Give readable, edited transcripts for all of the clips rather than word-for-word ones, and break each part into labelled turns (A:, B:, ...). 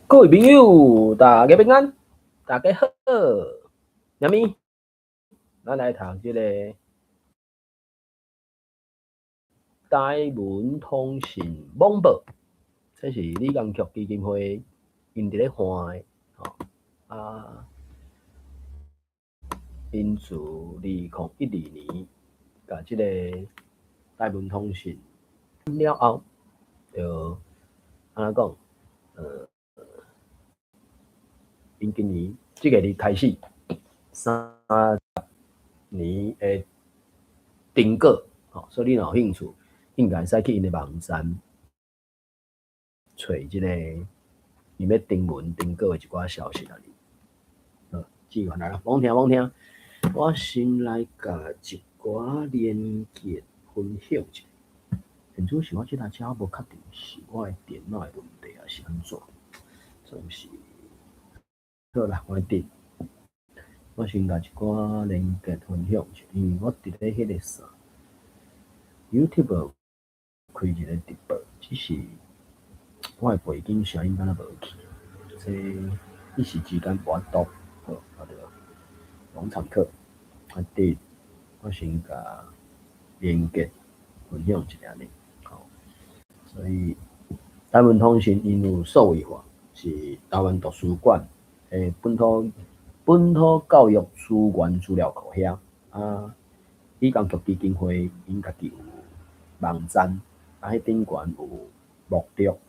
A: 各位朋友，大家平安，大家好。什么？咱来读这个台文通信网报，这是李光局基金会因伫咧换的，因自2012年，甲这个台文通信了后，就安怎讲？因今年即个日开始，30年的订购，所以你若有兴趣，应该使去因的网站找即个伊要订文订购的一寡消息啊。继续来啦，罔听，我先来甲一寡连结分享一下。现主是我即台车无确定是我的电脑的问题，还是安怎？总是好啦，我定。我先甲一寡连结分享一下，因为我伫咧迄个啥 YouTube 开一个直播，只是我的背景声音敢若无去，这一时之间无法度，好，我着拢参考。第我先甲连结分享一下呢，所以台湾通信因有数位化，是台湾图书馆诶本土教育资源资料库遐李光局基金会因家己有网站，迄顶悬有目录，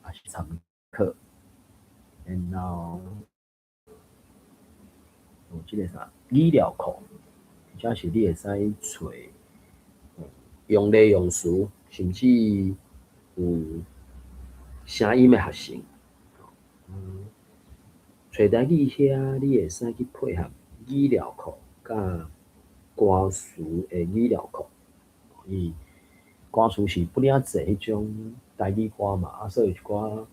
A: 也是参考。然后有即个啥语料库，或者是你会使找用例用词，甚至有声音的学生。找台语遐，你会使去配合语料库甲歌词的语料库，伊歌词是不了济迄种台语歌嘛，所以一寡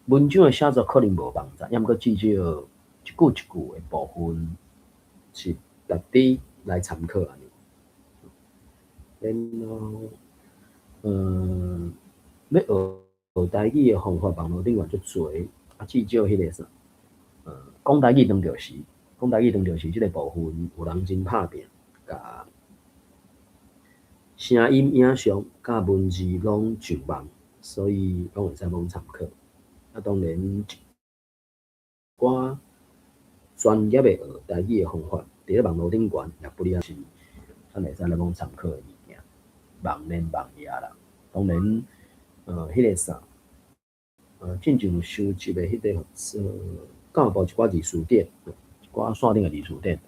A: 文章的写作可能无网站，抑毋过至少一句一句的部分是值得来参考安尼。然后，要学台语的方法，网络顶悬足多，至少迄个啥，讲台语当着时，即个部分有人真拍拼，甲声音、影像、甲文字拢上网，所以拢会使拢参考。当然，一寡专业的学台语的方法，伫咧网络顶悬也不离是，咱会使来拢参考的物件，网练网野啦。当然，迄个啥，进前收集的迄个教育部一寡字词典，一寡线顶的字词典，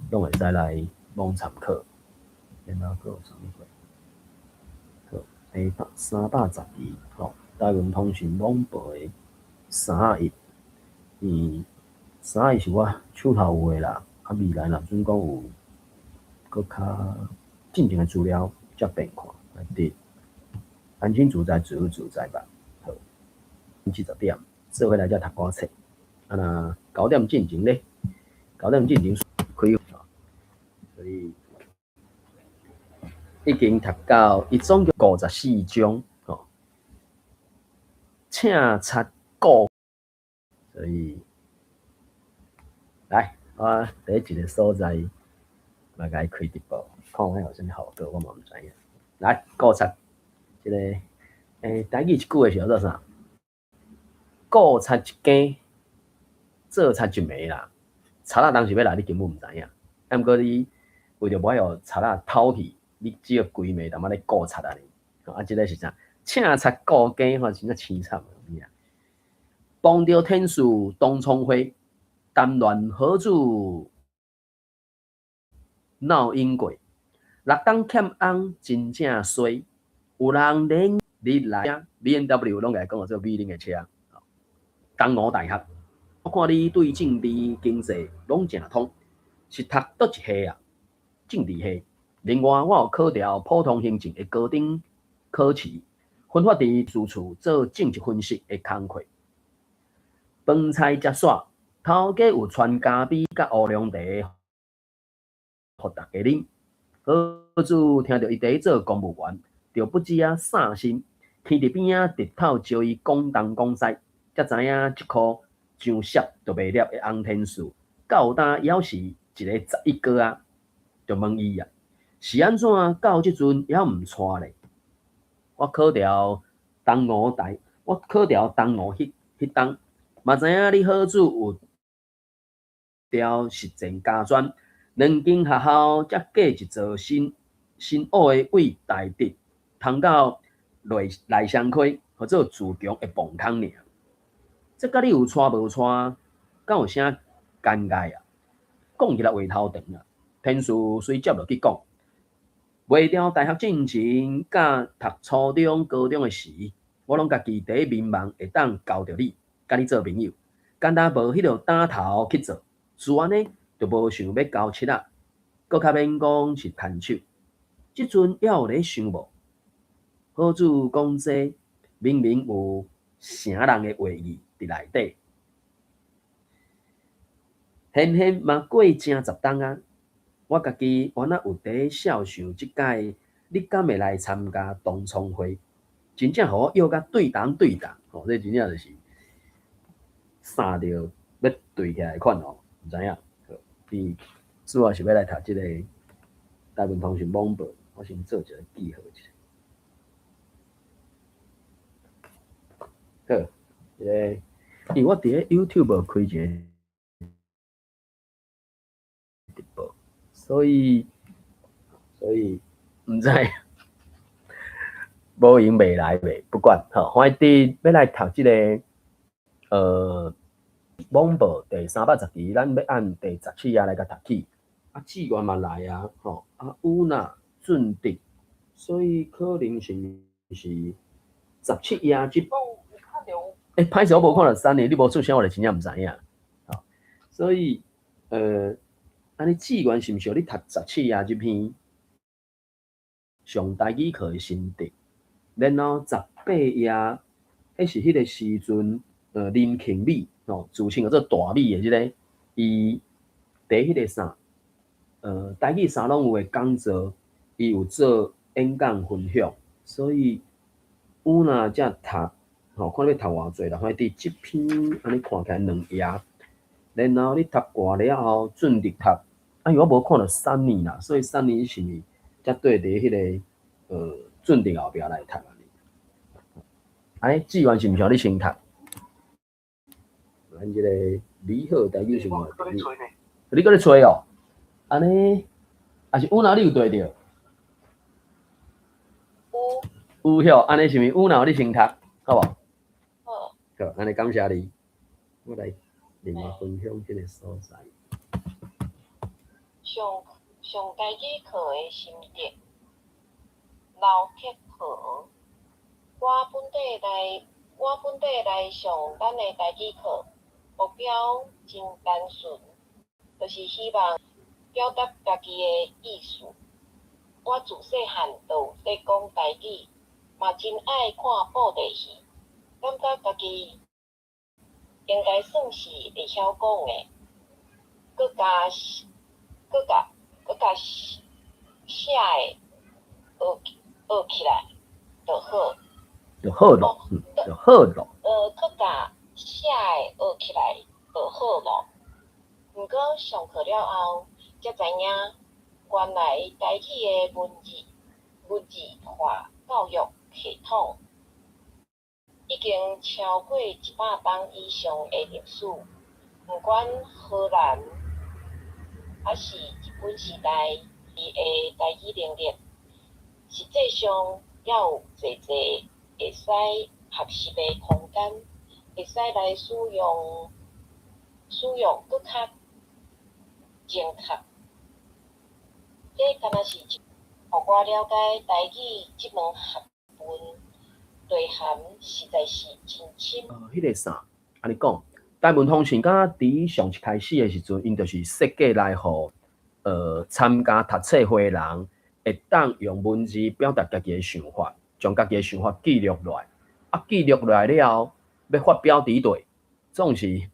A: 拢会使来拢参考。然后还有啥物货？好，第312，台湾通讯网报的301，301是我手头有的啦，未来若准讲有搁较进前的资料，才变看。第安心自在，自由自在吧。好，70点，做伙来才读寡册。若9点进前咧，9点进前开，所以已经读到一总共54章，请插故，所以来，我第一个所在，来甲伊开直播，看我有啥物效果，我嘛毋知影。来，故插一个，台语一句话是叫做啥？故插一羹，做插一暝啦。插仔当时要来，你根本毋知影。毋过你为着无互插仔透去，你只要规暝淡仔咧顾插安尼。即个是啥？请插顾羹，真正凄惨啊！帮着天数东冲花，谈乱好主闹因果。6当欠翁真正衰，有人连日来 BMW 拢来讲做美玲的车。东吴大学，我看你对政治经济拢正通，是读倒一系啊？政治系。另外，我有考调普通行政的高等考试，分发伫私处做政治分析的工课。饭菜食煞，头家有传咖啡甲乌龙茶，互大家啉。好主听到伊第一做公务员，就不知啊散心，去伫边仔直头招伊讲东讲西，才知影一箍上涩都袂了的洪天树，到呾还是一个11哥啊，就问伊啊，是安怎到即阵还毋娶咧？我考调东吴台，我考调东吴迄当，嘛知影你好子有条实践家专，两间学校才架一座新学的为大直，通到内乡溪，或者自强的磅空尔。这甲你有娶无娶，敢有啥尴尬啊？讲起来话头长啊。天数虽接落去讲，袂调大学进前，甲读初中、高中的时，我拢家己第一面望会当交着你，甲你做朋友。敢若无迄个打头去做，自然呢就无想要交七啊，搁较免讲是牵手。即阵还有咧想无？好子讲这明明有成人的话语伫内底，现现嘛过正10冬啊！我家己原来有伫笑想，即届你敢会来参加同窗会？真正互我约甲对同对同，吼，这真正就是三着要对起来款哦，毋知影。伊主要是要来读即个台湾通讯网报，我先做一个记号一下。好，因为我伫咧 YouTube 开一个直播，所以毋知无闲袂来袂，不管吼，反正要来读即个网报第310期，咱要按第17页来甲读起。啊，志愿嘛来啊，吼啊有呐俊德，所以可能是17页即。歹势我无看到3年，你无出声，我就真正毋知影。吼，所以安尼志愿是毋是你读17页即篇上台语课的心得？然后18页，迄是迄个时阵林庆美吼，自称叫做大美的即个，伊伫迄个啥台语沙龙有诶讲座，伊有做演讲分享，所以有若才读。吼，看你要读偌济啦，反正即篇安尼看起来2页，然后你读过了后，准直读。因为我无看到3年啦，所以3年是毋才对伫迄个准直后壁来读安尼。哎，志愿是毋是互你先读？咱即个李浩台语是我的朋友，你搁咧吹哦？安尼，还是有哪你有对着？有哟，安尼是毋是有哪你先读，好无？好，安尼感谢你，我来另外分享即个所在。
B: 上台语课的心得，老铁课，我本地来上咱的台语课，目标真单纯，就是希望表达家己的意思。我自细汉就有在讲台语，嘛真爱看布袋戏。感觉家己应该算是会晓讲诶，佮加写诶，学起来就好。
A: 就好咯，就好咯。
B: 佮加写诶学起来就好咯。毋过上课了后，才知影原来台语诶文字化教育系统。已经超过100档以上的历史，不管荷兰还是日本时代伊的台语能力，实际上也有侪会使学习的空间，会使来使用搁较正确。这敢若是互我了解台语这门学问。内涵实在是真深。
A: 迄个啥，安尼讲，台湾通讯敢伫上一开始的时阵，因就是设计来互参加读册会人会当用文字表达家己的想法，将家己的想法记录落来。啊，记录落来了后，要发表伫对，总是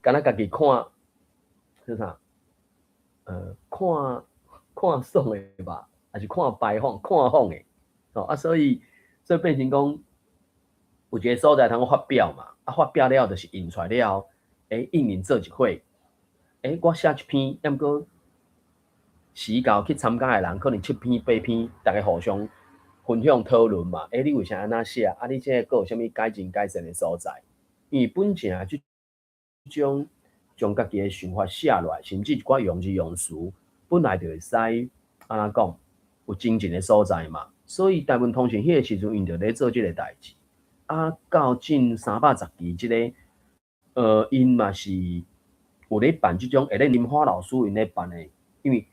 A: 敢若家己看，是啥？看爽的吧，还是看摆放、看放的？哦啊，所以所以变成讲有一个所在通发表嘛，发表了就是印出来了后，印人做一会，我写一篇，抑毋过时到去参加的人可能7篇8篇，大家互相分享讨论嘛。你为啥安那写？你这个有啥物改进改善的所在？因为本正即种将家己的想法写落来，甚至一寡用字用词，本来就会使安怎讲有精进的所在嘛。所以台湾通讯迄个时阵，因就咧做即个代志。到近310期即个，因嘛是有咧办即种，咧林华老师因咧办的，因为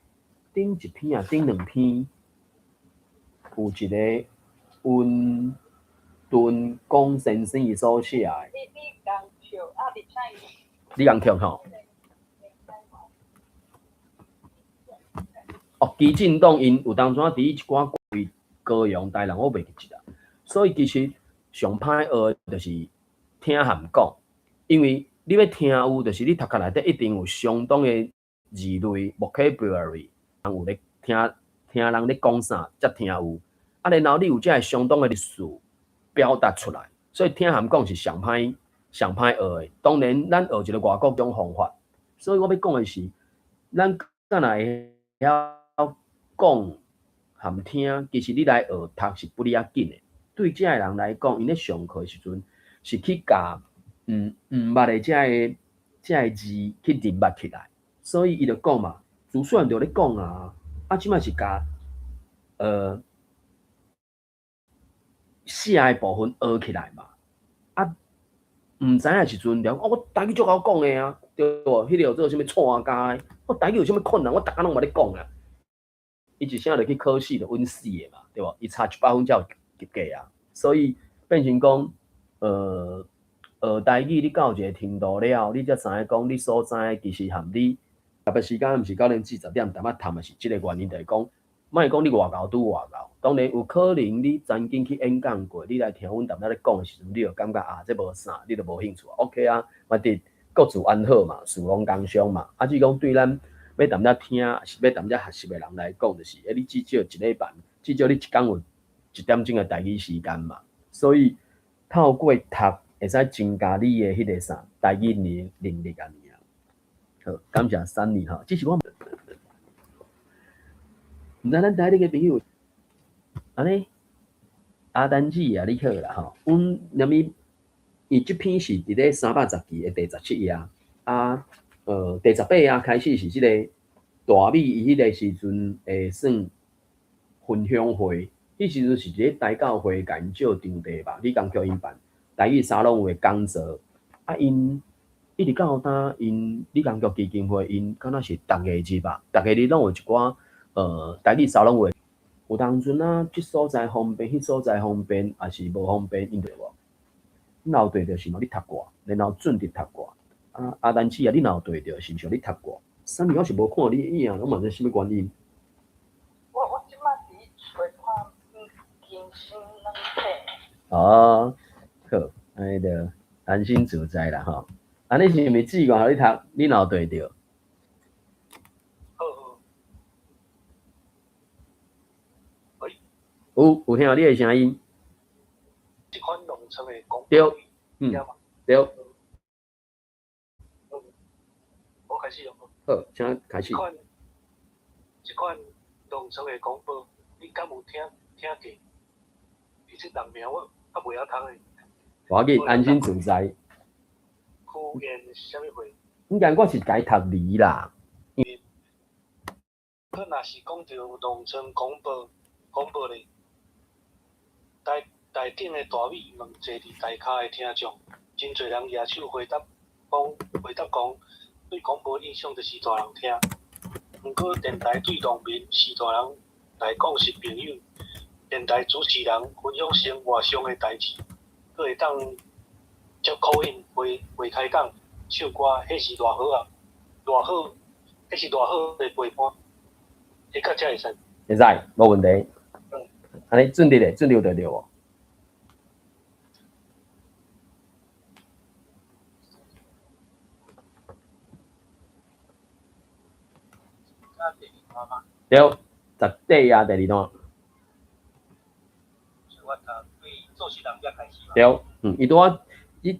A: 顶一篇顶2篇，有一个温敦光先生伊所写的。你共跳吼？基进党因有当初伫一寡关于高阳台人，我袂记得啦。所以其实上歹学就是听含讲，因为你要听有，就是你头壳内底一定有相当的字类 vocabulary， 有咧听人咧讲啥，才听有。然后你有这相当的历史表达出来，所以听含讲是上歹学的。当然，咱学一个外国种方法，所以我要讲的是，咱敢若会晓讲含听，其实你来学读是不哩要紧的。对这个人来讲，因咧上课的时阵是去教捌的这个字去认捌起来，所以伊就讲嘛，自细汉就咧讲啊，即摆是教写的部分学起来嘛，毋知影时阵了，我台语足好讲的啊，对无？迄个有做啥物错家的，我台语有啥物困难，我逐工拢捌咧讲啊。伊一声就去考试就稳死的嘛，对无？伊差100分才有及格啊，所以变成讲，学台语你到一个程度了，你才知影讲你所知其实含你特别时间毋是9点至10点，淡仔谈的是即个原因，就是讲，莫讲你外教拄外教，当然有可能你曾经去演讲过，你来听阮淡仔咧讲的时阵，你就感觉这无啥，你就无兴趣 ，OK 啊，反正各自安好嘛，事拢工商嘛，只讲对咱要淡仔听，是要淡仔学习的人来讲，就是你至少一礼拜，至少你一工有1点钟的台语时间嘛，所以透过读会使增加你的迄个啥台语能力啊。好，感谢Sunny哈，这是我，毋知咱台里个朋友，安尼阿丹子啊，你好啦吼，阮连咪，伊即篇是伫咧310期的第17页第18页开始是即个大美伊迄个时阵会算分享会，迄时阵是一个台教会甲因借场地吧，你讲叫因办台语沙龙的讲座，因。一直到呾因理工局基金会，因敢若是逐个日吧，逐个日拢有一寡台语沙龙会。有当阵即所在方便，迄所在方便，也是无方便，因对无？你若有对着是嘛？你读过，然后准直读过。阿丹姊啊，你若有对着，是毋是你读过？3年我是无看你影，我嘛知啥物原因。
B: 我即摆伫找看金星软体。
A: 好，安尼就安心自在啦吼。安尼是毋是志愿互你读？你若有对着？
B: 喂，
A: 有听到你的声音。
B: 即款农村的讲
A: 对，对。
B: 我开始咯。
A: 好，请开始。
B: 即款农村的广播，你敢有听过？其实人名我袂晓通诶。
A: 我要紧，安心自在。
B: 苦言啥物话？
A: 应该我是该读字啦。
B: 佢若是讲到农村广播咧，台顶的大米问坐伫台骹的听众，真侪人举手回答讲，对广播印象就是大人听。毋过电台对农民、是大人来讲是朋友。电台主持人分享生活上的代志，佮会当接 call in 会开讲唱歌，迄是偌好啊！迄是偌好的陪伴。你较才会使？
A: 会使，无问题。安尼准直嘞，准直有对着无？对，10底啊，第2段。
B: 我读对
A: 对，伊拄啊一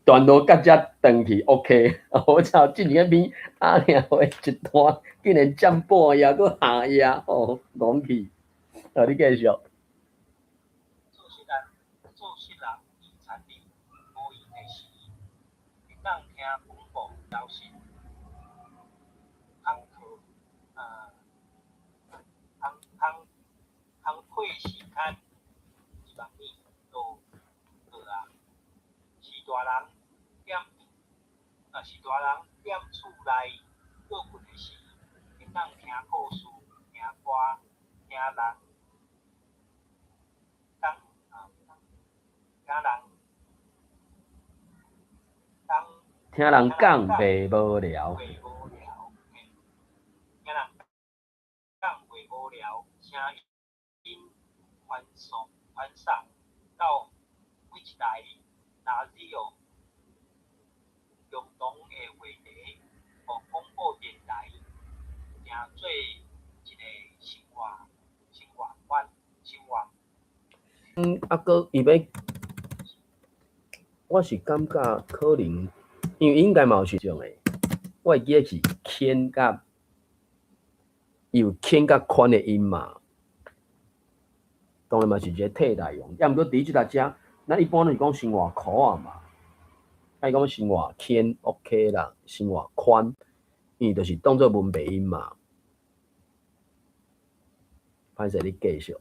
A: 段路甲遮转去 OK， 我操，进前边啊尔话一段竟然占半夜，搁下夜哦，讲去，你继续。
B: 是大人踮厝内过困的时，会当听故事、听歌、听人讲
A: 听人讲袂无聊。
B: 听人讲袂无聊，声音传送到每一台radio共同的话题，互广播电台，成做一个生活馆。
A: 搁伊要，我是感觉可能，因为应该嘛有是种诶，我会记是轻甲，有轻甲宽的音嘛，当然嘛是一个替代用。要毋过伫即搭遮，咱一般是讲生活苦啊嘛，爱讲生活轻 OK 啦，生活宽，因为就是当做文白音嘛。歹势，你继续。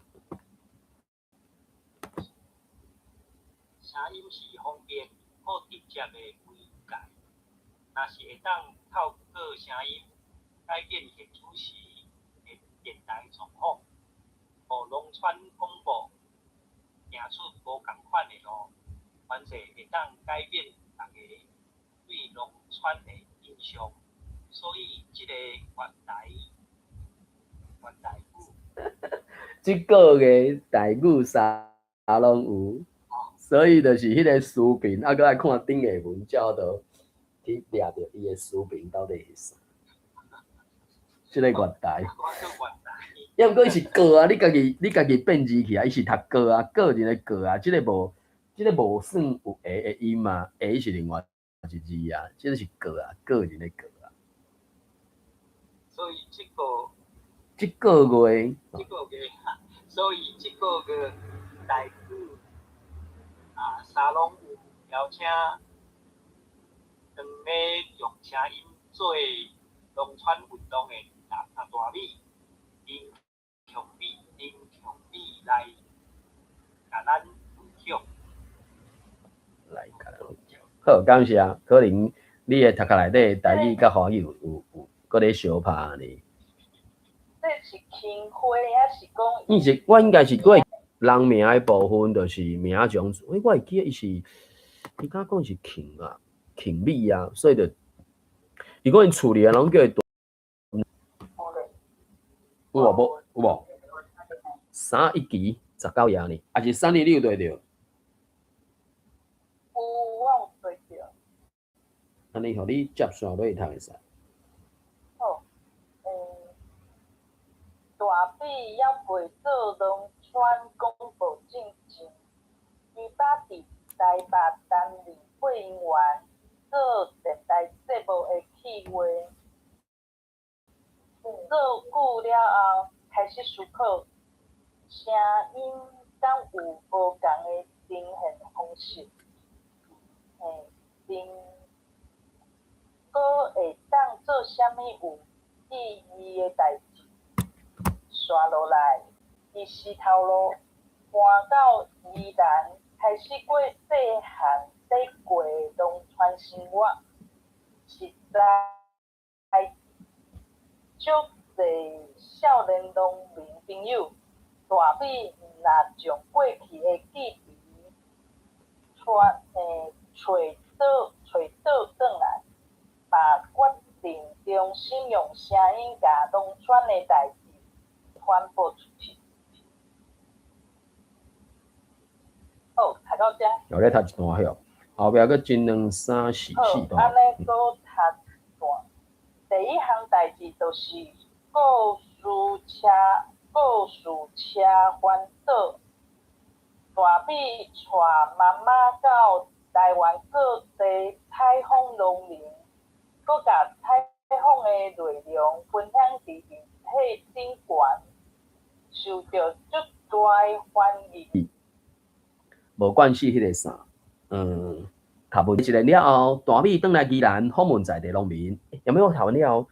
B: 声音是方便、好直接的媒介，若是会当透过声音改变现主时的电台状况，互农村广播行出无共款的路，凡是会当改变大家对农村的印象，所以这个原台语，
A: 即个月台语啥拢有。所以就是迄个视频，搁爱看顶下文，才有去掠着伊个视频到底是啥。即个原台，要毋过伊是歌啊，你家己变字去啊，伊是读歌啊，个人的歌啊，即个无算有下的音嘛，下是另外一字啊，即个是歌啊，个人的歌啊。
B: 所以即
A: 个月，
B: 所以即个月台语。沙龙有邀请两个用声音做农村运动的大美林强美来甲咱分享。
A: 好，感谢。可能你的头壳内底台语甲华语有搁咧相拍呢。
B: 这是轻花还是讲？
A: 我应该是过人名的部分，就是名种。我会记得伊是，伊敢讲是庆啊，庆美啊，所以就，如果因厝里啊，拢叫伊大。有无？3一期19夜呢，还是3日你有对着？
B: 有，我有对着。
A: 安尼，互你接线落去读会使。
B: 好，大比要陪做农村广播进行，28伫台北担任配音员，做电台节目的企划。做久了后，开始思考声音敢有无共的呈现方式，并搁会当做啥物有意义的代志。刷落来，伫石头路搬到宜兰，开始过细汉在过农村生活，实在足侪少年农民朋友，大比若将过去的记忆找倒来，嘛决定重新用声音甲农村的代志传播出去。好，读到遮。
A: 后咧读一段晓，后壁佫真2、3、4段。
B: 安尼佫读一段。第一项代志就是告诉车环岛
C: 大美带妈妈到台湾各地采访农民，佮甲采访的内容分享伫迄顶悬，受到足大的欢迎。
A: 无关系，迄个啥，读完一个了后，大美转来宜兰访问在地农民。有没有读完了后，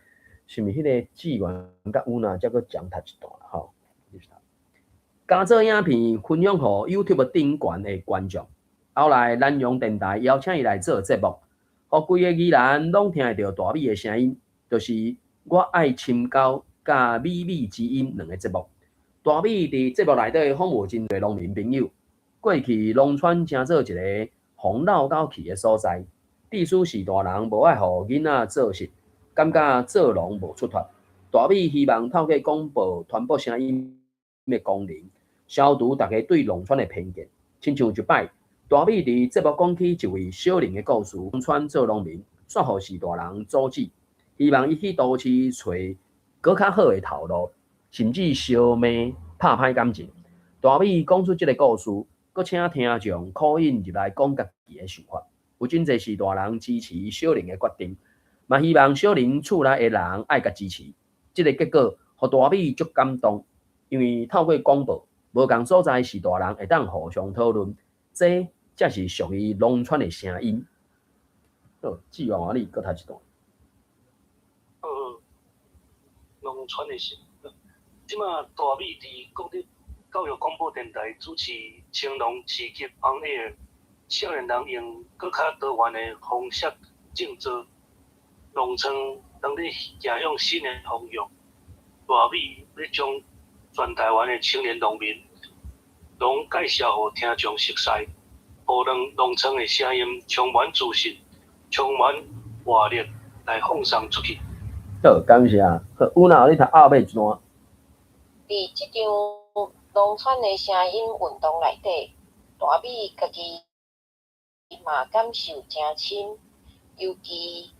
A: 是毋是迄个志源甲有娜才佫讲读一段啦？吼，加做影片分享互 YouTube 顶悬的观众。后来南洋电台邀请伊来做节目，互规个宜兰拢听会到大美的声音，就是我爱深交甲美美之音两个节目。大美伫节目内底访问真侪农民朋友。过去农村诚做一个风闹到去的所在，地主是大人无爱互囡仔做事，感觉做农无出头。大美希望透过广播传播声音的功能，消除大家对农村的偏见。亲像一摆，大美伫节目讲起一位小林的故事，农村做农民，煞互是大人阻止，希望伊去都市找更较好的头路，甚至烧骂拍歹感情。大美讲出这个故事。佮请听众call in入来讲家己的想法，有真侪是大人支持小林的决定，嘛希望小林厝内的人爱甲支持。这个结果，互大美足感动，因为透过广播，无共所在是大人会当互相讨论，这才是属于农村的声音。好，志源啊，你佮读一段。
D: 农村的声音，即马大美伫国立教育广播电台主持青农市级 on air， 少年人用更较多元的方式种植农村，当你行向新的方向。大美要将全台湾的青年农民，拢介绍互听众熟悉，互农村的声音充满自信，充满活力来放送出去。
A: 好，感谢。好，有哪你读后尾一段？
B: 伫即场农村的声音运动内底，大美家己嘛感受真深，尤其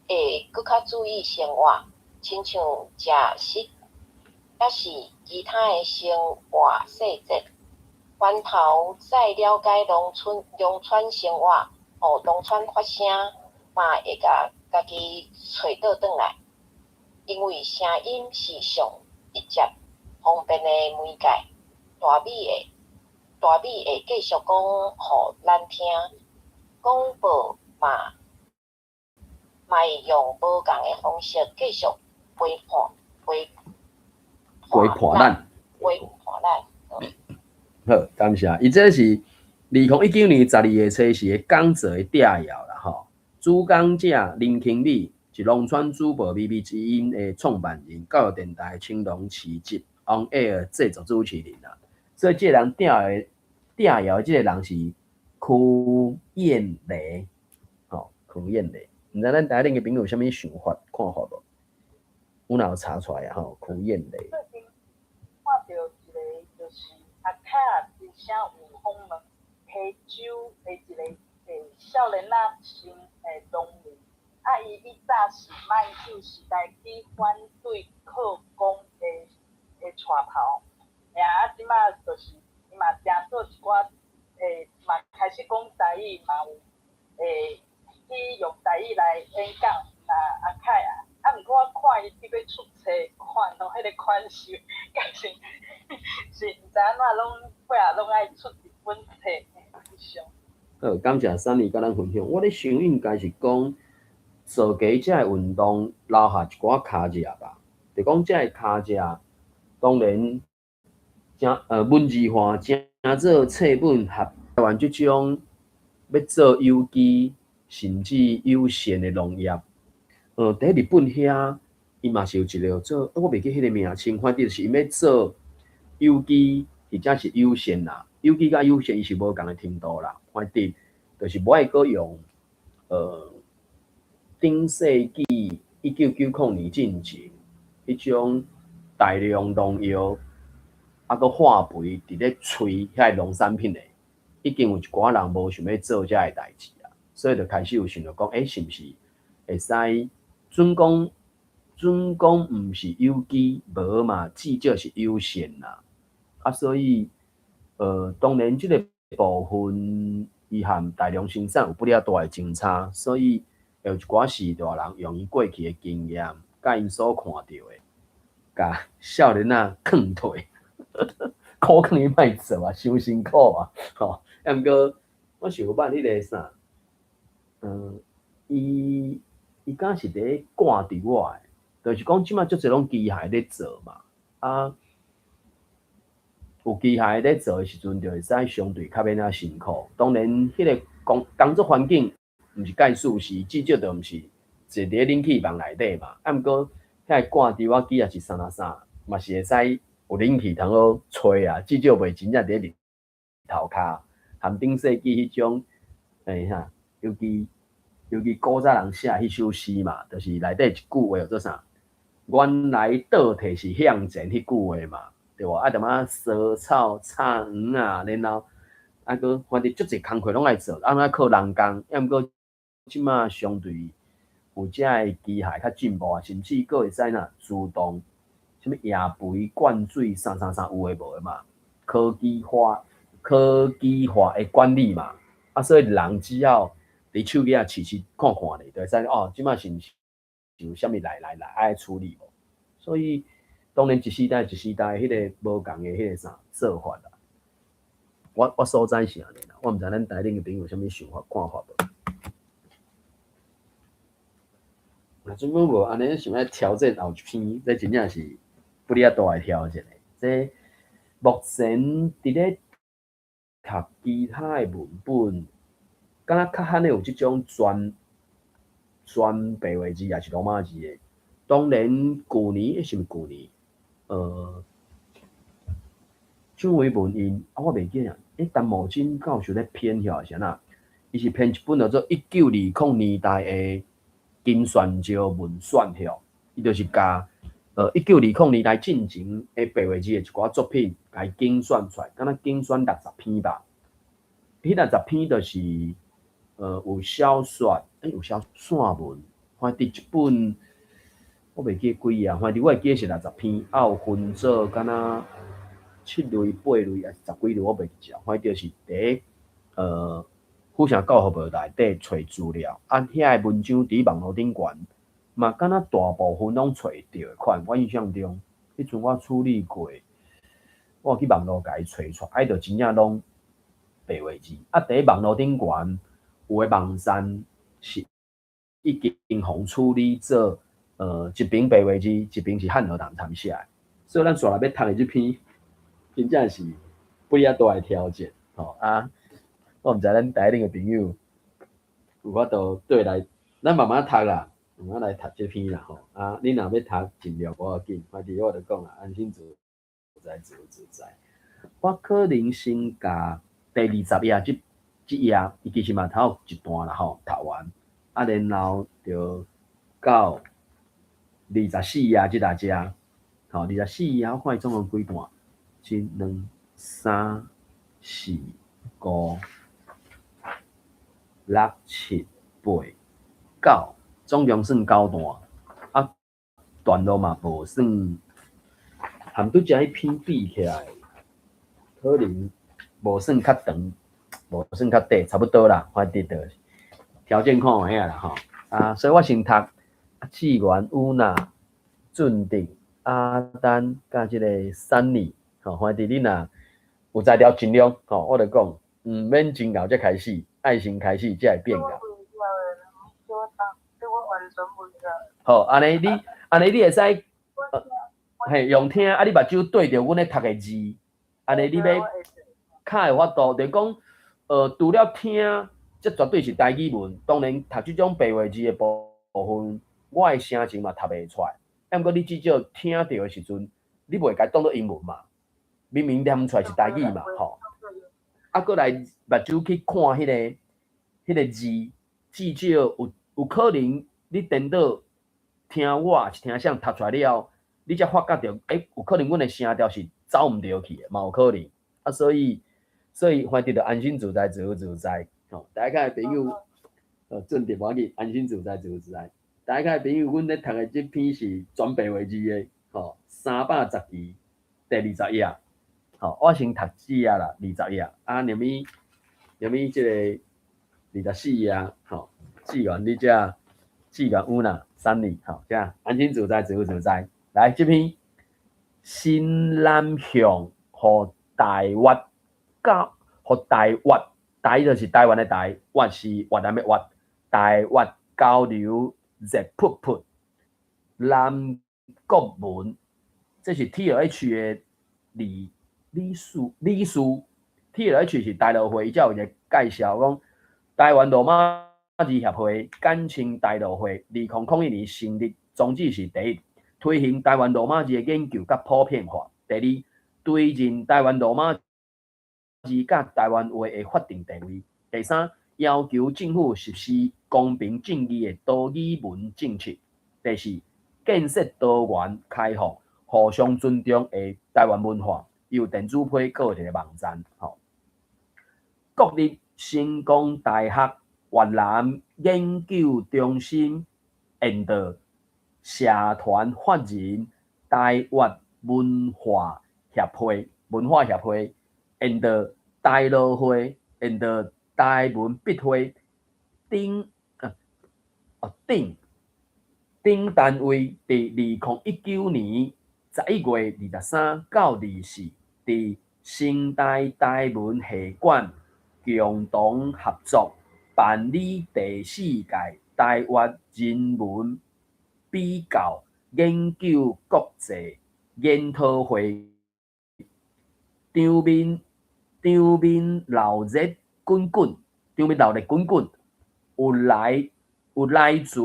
B: 会搁较注意生活，亲像食食，也是其他的生活细节。源头再了解农村生活，互农村发声，嘛会甲家己找倒转来，因为声音是上直接。方便的媒介，大美会继续讲互咱听，广播嘛会用无共的方式继续陪伴咱。
A: 好，感谢。伊这是2019年12月初时的讲座的摘要啦，吼。主讲者林清美是农村主播美美之音的创办人，教育电台青农市集。on air 制作主持人啦，所以这个人摘要这个人是曲燕雷，曲燕雷，唔知咱台顶嘅朋友有啥物想法看法无？有哪有查出来啊？曲燕雷。
C: 最近看到一个就是阿卡真正有访问溪州的一个少年仔新农民，伊早是慢酒时代去反对靠工的带头，即马就是伊嘛正做一寡嘛开始讲台语，嘛有去用台语来演讲。阿凯毋过我看伊伫要出册款咯，迄个款式，甲是毋知安怎拢尾仔拢爱出一本册。
A: 好，感谢Sunny甲咱分享。我咧想应该是讲做家这个运动留下一寡卡者吧，就讲这个卡者。当然，文字化，正做册本合台湾这种要做有机甚至有限的农业。伫日本遐，伊嘛是有一个做，我袂记迄个名称，反正就是伊要做有机或者是有限啦。有机甲有限伊是无共的程度啦，反正就是无爱阁用顶世纪1990年进前迄种。大量农药，阁化肥伫咧吹遐农产品诶，已经有一寡人无想要做遮个代志啊，所以就开始有想着讲，是毋是会使准讲毋是有机，无嘛至少是有限啦。所以当然这个部分伊和大量生产有不了大的争差，所以有一寡是大人用伊过去的经验，甲因所看到的，甲少年仔劝退，苦劝伊莫做啊，伤辛苦啊，吼。啊，毋过我想捌迄个啥，伊敢是伫挂伫我的，就是讲即马足侪拢机械咧做嘛，啊。有机械咧做的时阵，就会使相对较免辛苦。当然，迄个工作环境毋是介舒适，至少就毋是坐伫冷气房内底嘛。啊，毋过遐个挂伫我机也是啥啦啥，嘛是会使有冷气通好吹啊，至少袂真正伫日头骹。含顶世纪迄种，啥，尤其古早人写迄首诗嘛，就是内底一句话叫做啥？原来倒退是向前迄句话嘛。对无？啊，踮啊烧草、插黄啊，然后啊，佮反正足侪工课拢爱做，啊，爱靠人工。啊，毋过即马相对有遮个机械较进步啊，甚至佫会使呐自动，什物椰肥、灌水，啥有诶无诶嘛？科技化诶管理嘛。啊，所以人只要伫手机啊试看看咧，就会使哦，即马是毋是有啥物来爱处理无？所以。当然，一时代迄个无共的迄个啥做法啦。我所知是安尼啦，我毋知咱台顶的朋友有啥物想法看法无？若准备无安尼想要挑战后一篇，这真正是不哩大的挑战诶。这目前伫咧读其他的文本，敢若较罕有即种全白话字也是罗马字诶。当然，去年是毋是去年？蔣维文因我袂记啊，陈茂金教授咧编遐是安伊是编一本叫做1920年代的金旋招文选遐，伊就是甲1920年代进前的白话字的一寡作品，甲伊精选出来，敢若精选60篇吧。迄60篇就是有小说，有散文，反正一本。我袂记几啊，反正我会记是60篇，啊有分做敢若7类、8类，还是10几类，我袂记啊。反正就是伫府城教育部内底找资料，啊遐个文章伫网络顶悬，嘛敢若大部分拢找着的款。我印象中，迄阵我处理过，我去网络甲伊找出来，就真正拢白话字。啊，伫网络顶悬，有诶网站是已经互处理做。一边白话字，一边是汉语人谈写，所以咱煞来要读的这篇，真正是不哩大的挑战，吼啊！我毋知咱台顶的朋友有法度对来，咱慢慢读啦，慢慢来读这篇啦，吼啊！你若要读，尽量无要紧，反正我就讲啦，安心自在，自由自在。我可能先甲第20页这页，伊其实嘛头有一段啦，吼，读完，啊，然后就到。24页即大只，吼，24页我看伊总共几段？1、2、3、4、5、6、7、8、9，总共算9段。啊，段落嘛无算，含拄则迄篇比起来，可能无算较长，无算较短，差不多啦。反正就条件看下啦，吼啊，所以我先读。志源、乌娜、俊定、阿丹，甲即个珊妮，吼，反正你若有才调尽量，吼，我就讲，毋免真后才开始，爱先开始才会变个。好，安尼你会使，嘿，用听，啊，你目睭对着阮咧读的字，安尼你要较有法度，就是讲，除了听，这绝对是台语文，当然读即种白话字的部分。我的声情嘛读袂出来，啊，毋过你至少听到的时阵，你袂甲当做英文嘛？明明念出来是台语嘛，吼。啊，过来目睭去看迄个字，至少有可能你颠倒听我是听啥读出来了，你才发觉到，有可能阮的声调是走毋对去的，嘛有可能。啊，所以反正就安心自在，自由自在。吼，大家朋友，正点无要紧，安心自在，自由自在。大家朋友，阮咧读的这篇是全白话字的，吼，310字，第20页。吼，我先读4啊啦，20页啊，连咪即个24页吼，志愿你遮志愿有呐，Sunny 吼，这样安心自在，自由自在。来这篇新南向和台湾交，和台湾，台就是台湾的台，越是越南的越，台湾交流热噗噗，南国文，这是 TLH 的理事。TLH 是大陆会，伊才有一个介绍讲，台湾罗马字协会简称大陆会，2001年成立，宗旨是第一，推行台湾罗马字的研究甲普遍化；第二，对认台湾罗马字甲台湾话的法定地位；第三，要求政府实施公平正义的多语文政策；第四，建设多元、开放、互相尊重的台湾文化。由电子批个一个网站，吼。国立成功大学越南研究中心印度社团法人台湾文化协会印度大陆会印度台文笔会顶单位伫2019年11月23到24，伫清大台文系馆共同合作办理第4届台湾人文比较研究国际研讨会，场面闹热滚滚，有来自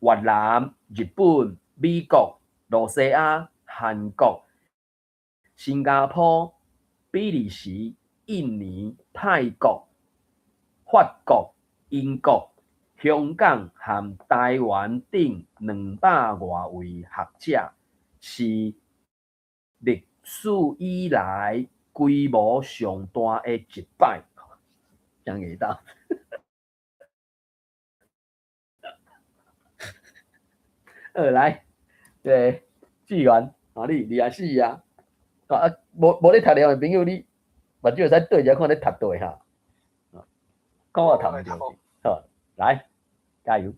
A: 越南、日本、美国、罗西亚、韩国、新加坡、比利时、印尼、泰国、法国、英国、香港和台湾等200多位学者，是历史以来规模上大的一摆。讲得到。来，志源，你24啊？无咧读了的朋友，你目睭会使对一看咧读对哈。讲我读唔着，好，来，加油。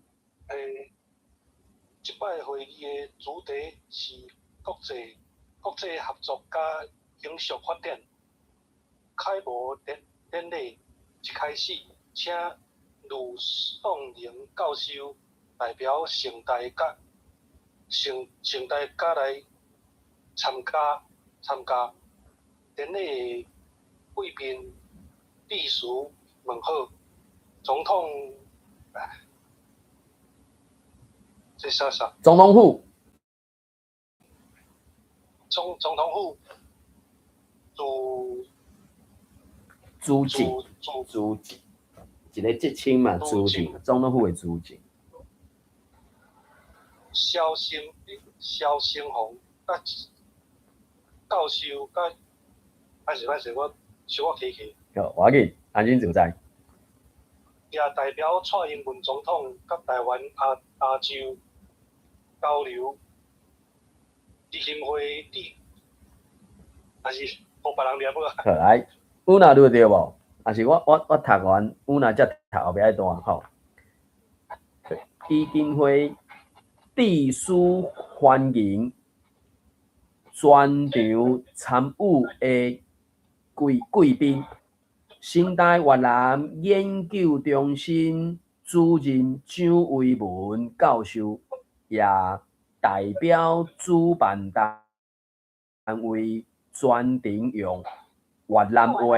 D: 即摆会议的主题是国际合作甲永续发展。开幕典礼一开始，请卢颂玲教授代表成大来参加。典礼贵宾秘书问好，总统这啥？
A: 总统府。
D: 总统府
A: 主席，一个职称嘛，主席，总统府的主席。
D: 肖兴宏甲教授甲，歹势，我小起。
A: 好，我紧，安心自在。
D: 也代表蔡英文总统甲台湾亚洲交流基金会还是互别人念无？
A: 好，来，有哪拄对无？还是我读完，有哪才读后壁迄段吼。基金会致书欢迎全场参与的贵宾，清大越南研究中心主任蒋维文教授，也代表主办单位专程用越南话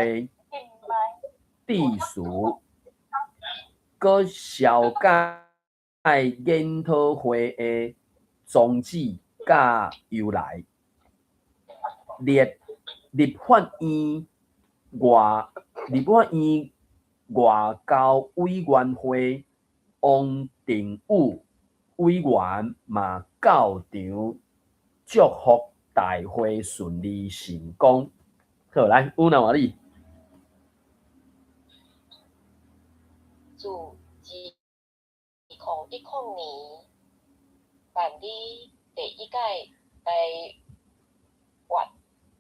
A: 致书，佮小解研讨会的宗旨甲由来，立法院外交委员会王定宇委员嘛到场祝福大会顺利成功。好，来，有哪话你？
B: 自2010年办理第1届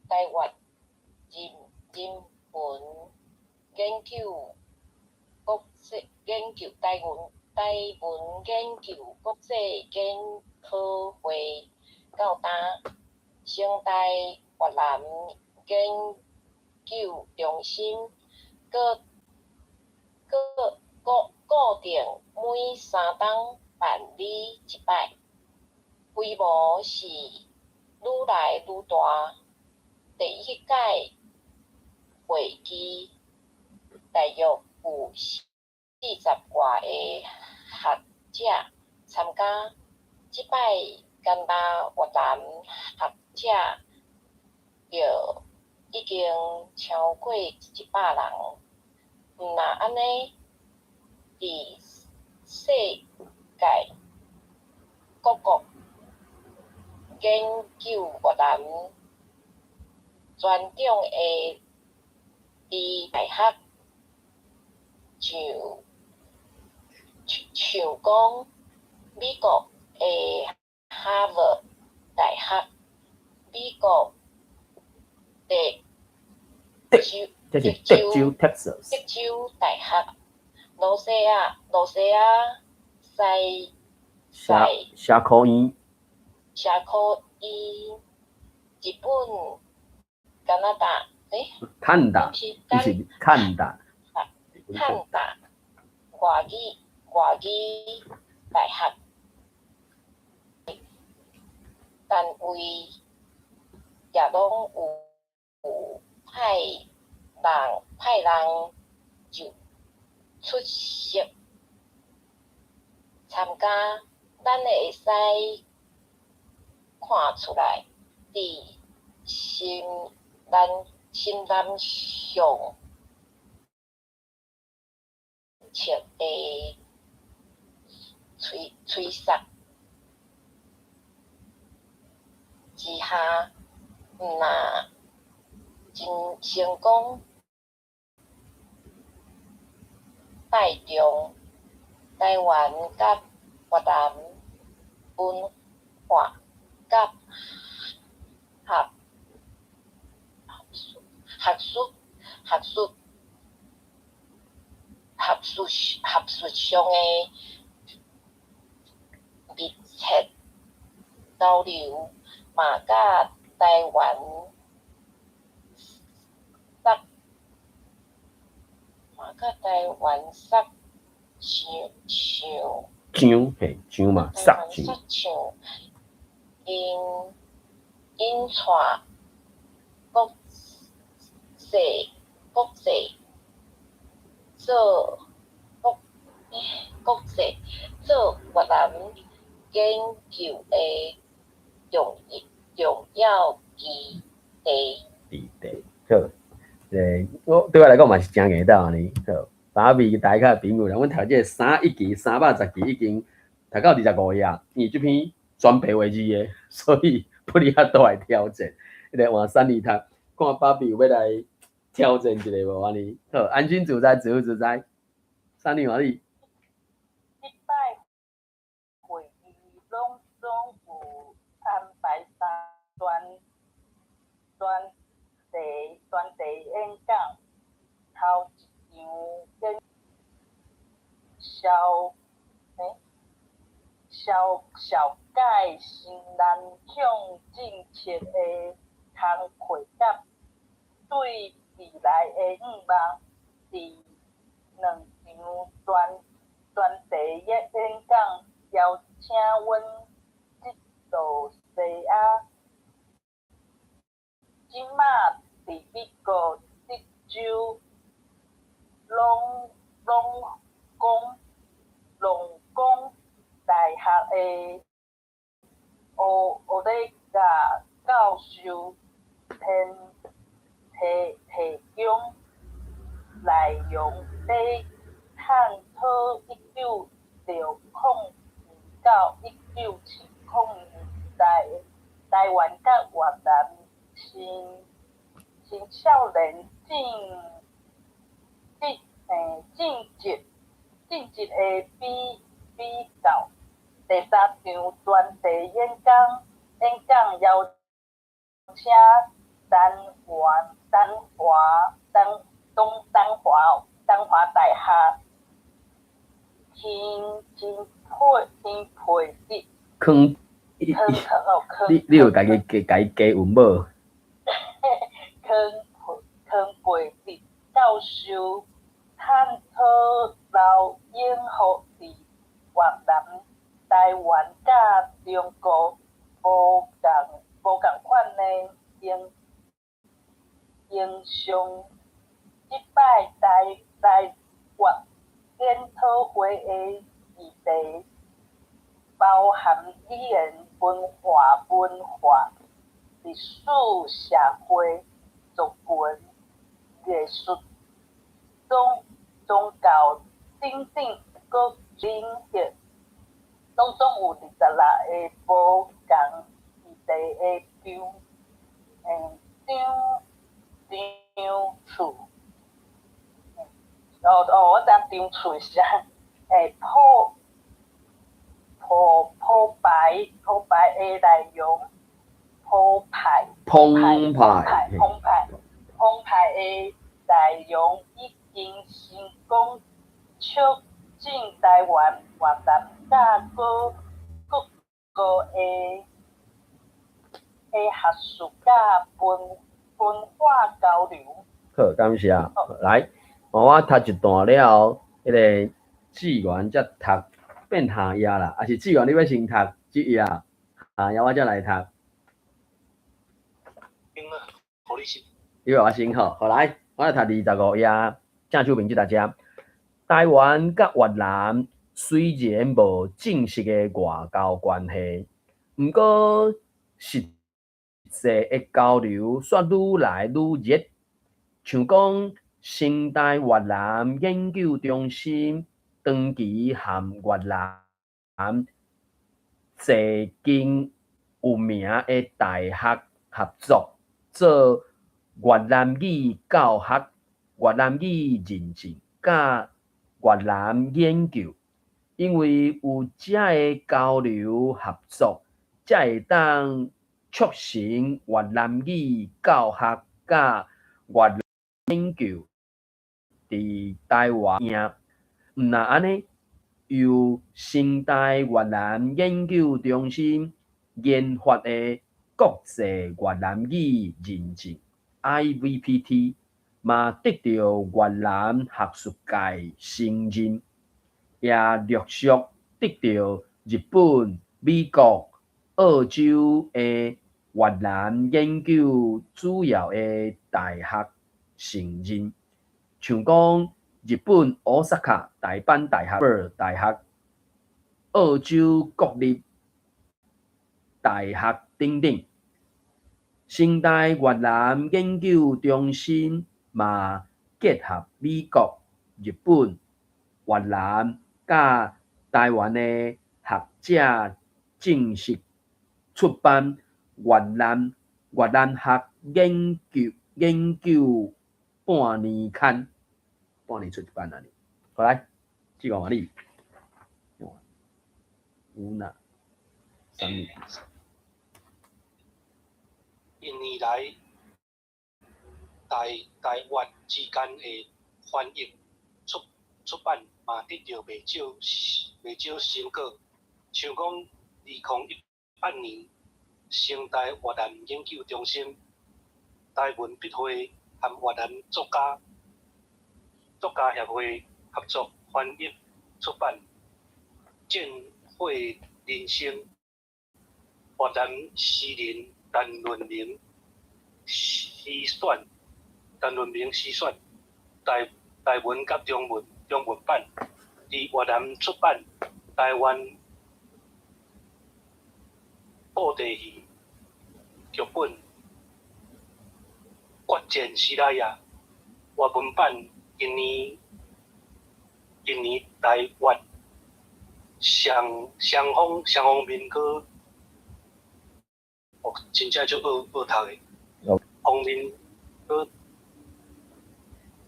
B: 台湾人人文研究国际研究台文研究国际研讨会到达省台越南研究中心，固定每3冬办理一摆，规模是愈来愈大。第一届会期大约有40外个学者参加，即摆加拿大越南学者就已经超过100人。毋若安尼，伫世界各国研究越南专长的大学，像讲美国的哈佛大学、美国的
A: 这是德州 Texas
B: 大学、罗西亚
A: 社科院、
B: 日本、加拿大，
A: 汉大，伊是汉大，
B: 外语大学，单位也拢有派人就出席参加，咱会使看出来，伫新南向切的吹杀之下，若真成功带动台湾甲越南文化甲学术上的密切交流，嘛甲台湾
A: 章嘛，杀章，
B: 引带国际做越南研究的重要基地。
A: 好，我对我来讲嘛是真硬到安尼。好，把味大家朋友啦，阮读这1期310期已经读到25页，因为这篇全白话字的，所以不哩遐大的挑战。迄个换3字读，看爸比有要来挑战一下无安尼。好，安心自在，自由自在。3字换你。
C: 一摆会议拢总有安排专题演讲，头一场跟小解新南向政策的工课甲对未来的展望，伫2场专题演讲邀请阮这道西亚即马伫美国德州龙岗大学的学历甲教授提供内容咧探讨1960到1970年代台湾甲越南青少年政治的比较。第3场专题演讲邀请东华大学天配的
A: 坑，你有家己加文无？
C: 坑配的教授探讨老永福伫越南、台湾甲中国无共款的影响。即摆台湾研讨会的议题包含语言、文化、历史、社会、族群、艺术、宗教等等各领域，总有26个无共议题的场次。我知场次是啥？鋪排的內容，澎湃的內容已經成功促進台灣、越南甲各個的學術甲文化交流。
A: 好，感謝。來，我讀一段了後，迄個志源才讀變下頁啦，還是志源你要先讀這頁，下頁我才來讀。
D: 好你先。
A: 因為我先好，好來，我來讀25頁，正手邊即大家。台灣甲越南雖然無正式嘅外交關係，毋過實際嘅交流卻愈來愈熱。像講成大越南研究中心長期和越南濟間有名嘅大學合作，做越南語教學、越南語認證甲越南研究。因為有這個交流合作，才會當促成越南語教學甲越南研究佇台灣贏。毋若安尼，由成大越南研究中心研發的國際越南語認證 IVPT 嘛得到越南學術界承認，也陸續得到日本、美國、澳洲的越南研究主要的大學承認，像講日本大阪大阪大學、大學、澳洲國立大學等等。成大越南研究中心嘛結合美國、日本、越南甲台灣的學者，正式出版越南學研究半年刊，半年出一版啊！好來，這個話你有哪3年？
D: 近年來，台越之間的翻譯出版嘛得到袂少成果，像講2018年，成大越南研究中心、台文筆會和越南作家協會合作翻譯出版《戰會人生》越南詩人陳潤明詩選台文甲中文版，佇越南出版台灣布袋戲劇本《決戰西拉雅》越文版今年台越雙方面去，真正就好讀的。方面去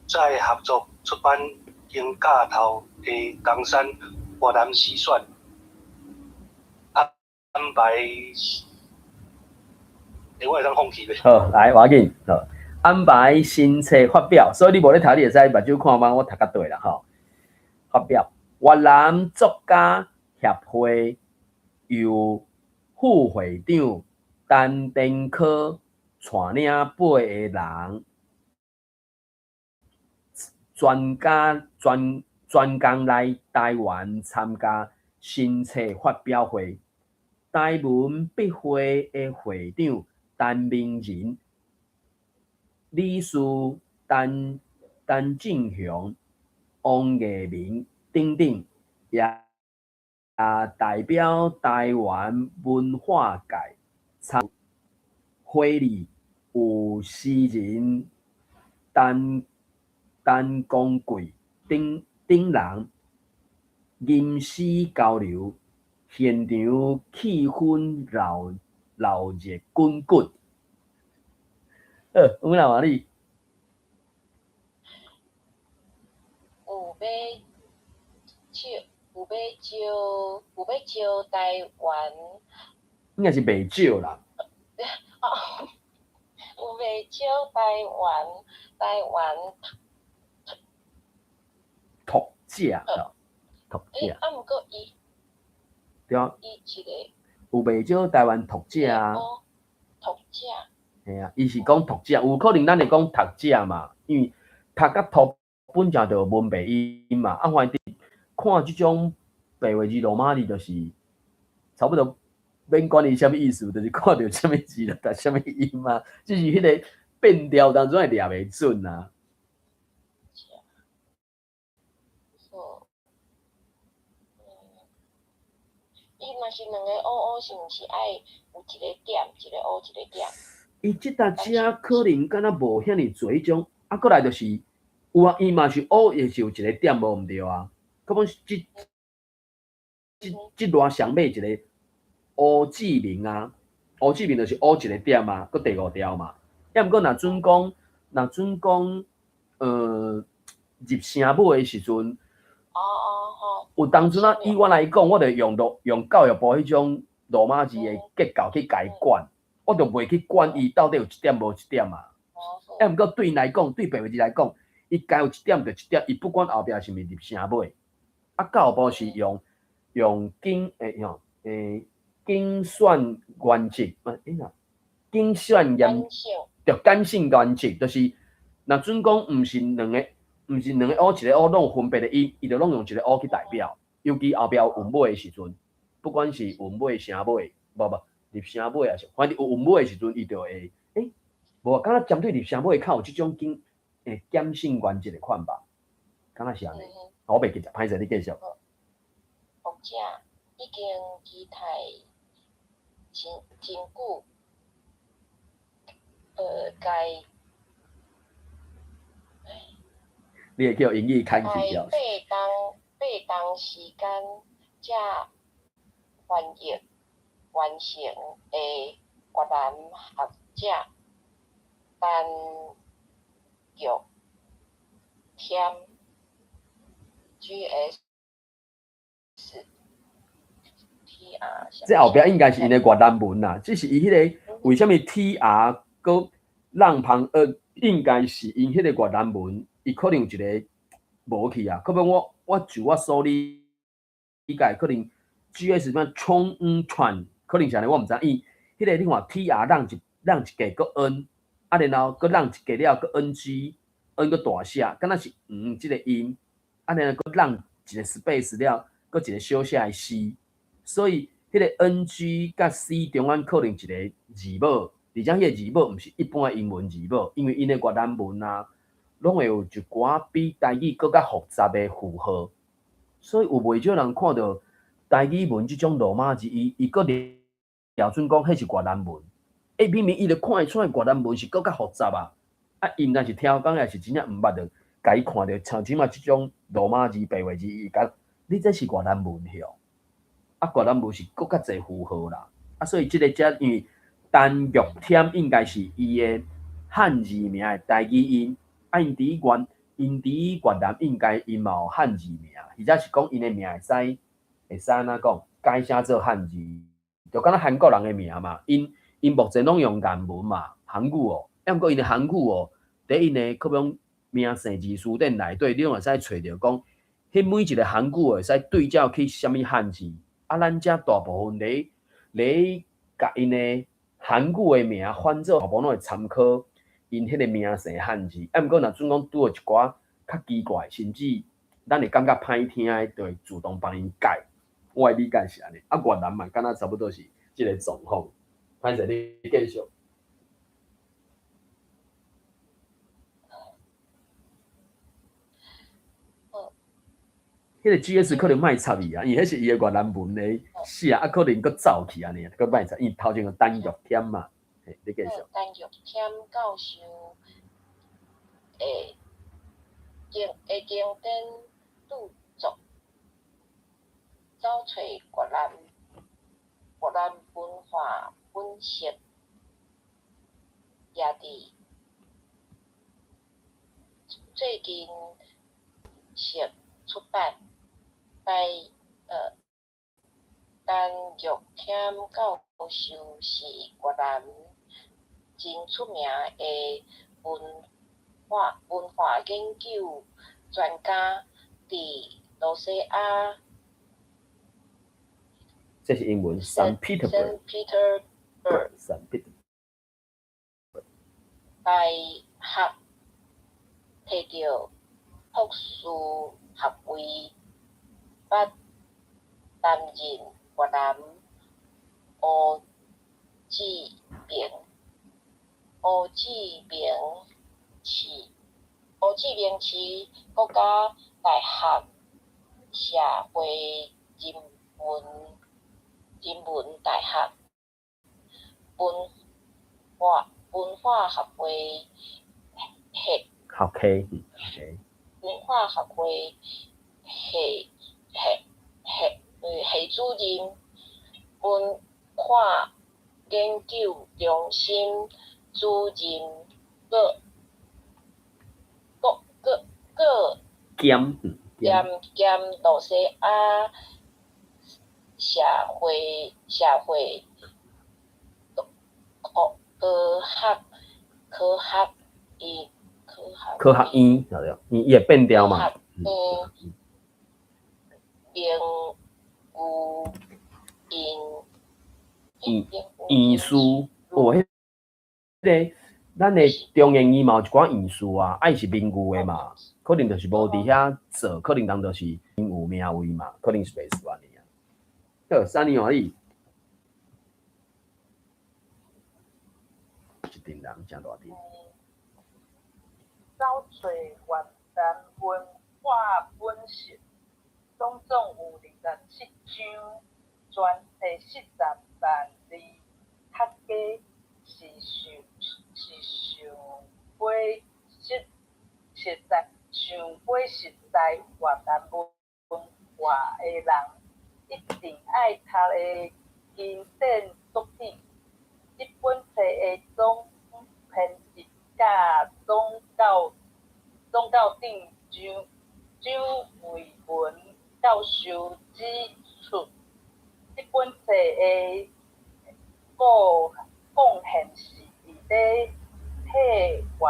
D: 再合作出版經架頭的江山越南詩選，安排我会当放弃咧。
A: 好，来，我紧，好，安排新册发表，所以你无咧读，你会使目睭看嘛，我读甲对啦，吼。发表，越南作家协会由副会长陈登科带领8个人，专工来台湾参加新册发表会。台文笔会的会长陈明仁、理事陈正雄、王艺明等等，也代表台湾文化界参会里有诗人陈光贵等人吟诗交流，现场气氛热滚滚。有哪话你？
B: 有要招台湾，
A: 应该是袂少啦。
B: 有要招台湾
A: 读者，读者。
B: 毋过伊
A: 对啊，
B: 伊一个
A: 有袂少台湾读者啊。
B: 读者。
A: 嘿啊，伊是讲读者，有可能咱会讲读者嘛，因为读甲读本正就有文白音嘛。啊，反正看即种白话字、罗马字，就是差不多免管伊啥物意思，就是看到啥物字就读啥物音嘛。只是迄个变调当中会抓袂准啊。
B: 伊若是两个学，是毋是爱有一个点，一个学一个点？
A: 伊即搭遮可能敢若无遐尼做迄种，啊，过来就是有啊，伊嘛是学，也是有一个点无毋对啊。根本即偌上尾一个乌志明啊，乌志明就是学一个点啊，佮第5条嘛。要毋过若准讲，入声母的时阵，有当阵啊，以我来讲，我着用教育部迄种罗马字的结构去改管。我就袂去管伊到底有一点无一点嘛。要毋过对因来讲，对白话字来讲，伊该有一点就一点，伊不管后壁是毋是入声尾。啊，教育部是用精选原则，精选着感性原则，就是若准讲毋是两个学，一个学拢分别的音，伊就拢用一个学去代表。尤其后壁有韵尾的时阵，不管是韵尾、声尾，无。入声尾也是，反正有韵尾的时阵，伊就会无敢若针对入声尾较有即种减性原则的看法，敢若是安尼。我袂记得，歹势你继续。
B: 读者已经期待真久，该
A: 你会叫英语看去掉。
B: 八工时间才完成的越南学者陈玉添 GS TR。
A: 这后壁应该是因的越南文啦，只是伊迄个为什么 TR 搁让旁应该是因迄个越南文，伊可能有一个无去啊。可能我就我所理解，可能 GS 咩冲传，可能是安尼，我毋知。伊迄个你看 TR 让一格搁 N， 啊然后搁让一格了搁 NG，N 搁大写，敢若是即个音，啊然后搁让一个 space 了，搁一个小写的 C， 所以迄个 NG 甲 C 中间可能一个字母，而且迄个字母毋是一般的英文字母，因为因的越南文啊，拢会有一寡比台语搁较复杂的符号，所以有袂少人看到台语文即种罗马字，伊搁调准讲迄是越南文，明明伊就看会出来越南文是搁较复杂啊，伊毋但是听讲，也是真正毋捌着，甲伊看到像即马即种罗马字、白话字，伊讲你这是越南文哟，越南文是搁较侪符号啦，所以即个只因为陈玉添应该是伊的汉字名的台语音，因伫越南应该因嘛有汉字名，或者是讲因的名会使安怎讲改写做汉字，就敢若韩国人的名嘛，因因目前拢用颜文嘛，韩语哦，毋过因的韩语哦，伫因的课本名姓字词典内底，你拢会使找着讲，迄每一个韩语会使对照去啥物汉字，啊，咱遮大部分咧甲因的韩语的名翻做，大部分拢会参考因迄个名姓汉字，毋过若准讲拄着一寡较奇怪，甚至咱会感觉歹听的，就会自动帮因改。我的理解是安尼，啊，越南嘛，敢若差不多是即个状况。歹势，你继续。迄个 GS 可能卖插伊啊，因迄是伊的越南文的写，啊，可能佫走去安尼，佫卖插，因头前个单玉添嘛，嘿，你继续。
B: 单玉添教授诶经典著作，找找越南文化本色，也伫最近是出版。单玉添教授是越南真出名的文化研究专家，伫罗西亚。
A: 这是英文 ，Saint Petersburg。Saint Petersburg。
B: 大学摕到博士学位，捌担任越南胡志明市国家大学社会人文大学文化学会系主任，文化研究中心主任，兼罗西亚社会
A: 科学院，伊会变调嘛？
B: 名有
A: 院士，哦，迄个咱的中研院嘛有一寡院士啊，啊伊是名句的嘛，可能就是无伫遐做，可能人就是有名位嘛，可能是袂输安尼啊。好，三年而已。一群人真大阵。
C: 找找越南文化本色，总共有27章，全40万字，较价是上尾实在越南文化的人一定爱读的经典作品。这本册的总编辑甲总校长张维文教授指出，这本册的贡献是伫咧替越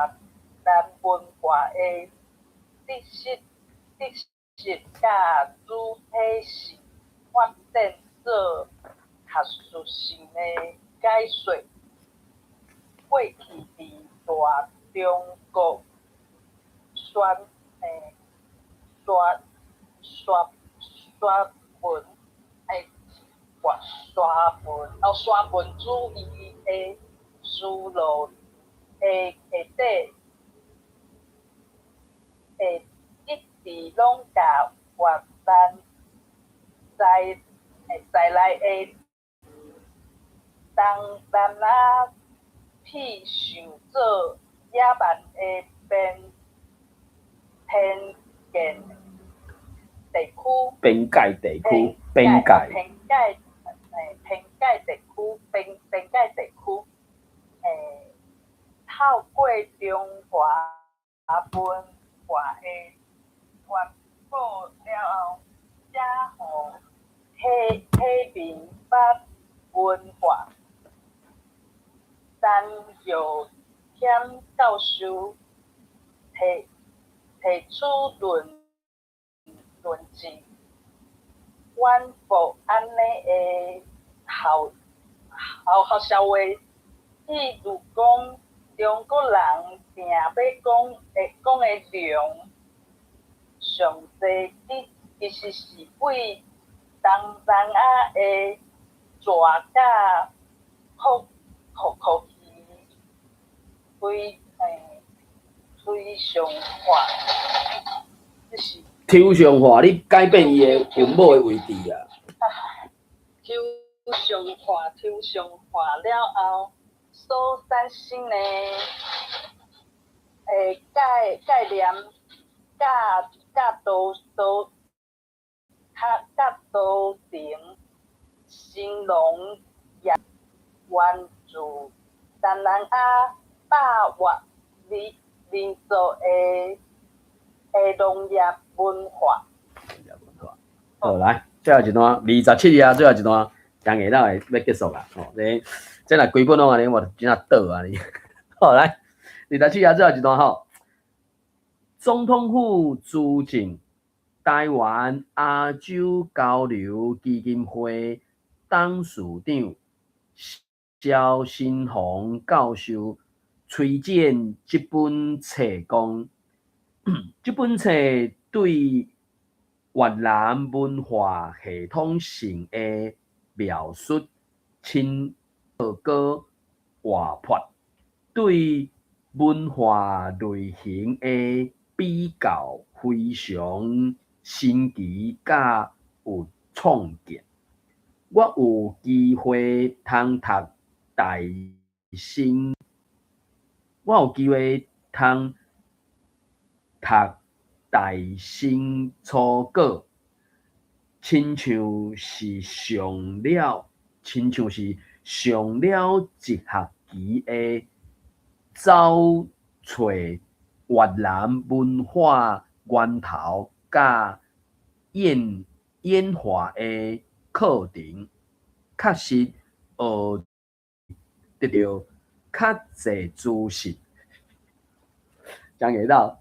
C: 南文化的特色甲主体性发展做学术性的解说。过去伫大中国宣文主义的思路下底，会一直拢甲越南在内的东南亚去想做野蛮的边界地区，边界地区，透过中华文化的传播了后，才互体民把文化但有添教授提出论证，阮部安尼的效话，譬如讲中国人定要讲的量上济，其实是为东南亚的蛇甲福气推上化，就是
A: 抽象化，你改变伊的原本的位置啊。
C: 抽象化了后，所产生的概念，甲多层形容也源自东南亚百越民族的农业文化。
A: 好，来，最后一段27页，最后一段，讲下到要结束啦。哦，这若规本拢安尼，我真正倒啊你。好，来，27页最后一段吼。总统府资政台湾亚洲交流基金会董事长萧新宏教授推荐这本册讲，这本册对越南文化系统性的描述亲过活泼，对文化类型的比较非常新奇甲有创建。我有机会通读大新，我有机会通读大新初稿，亲像是上了一学期的找找越南文化源头甲演化的课程，确实学得到较侪知识。讲下到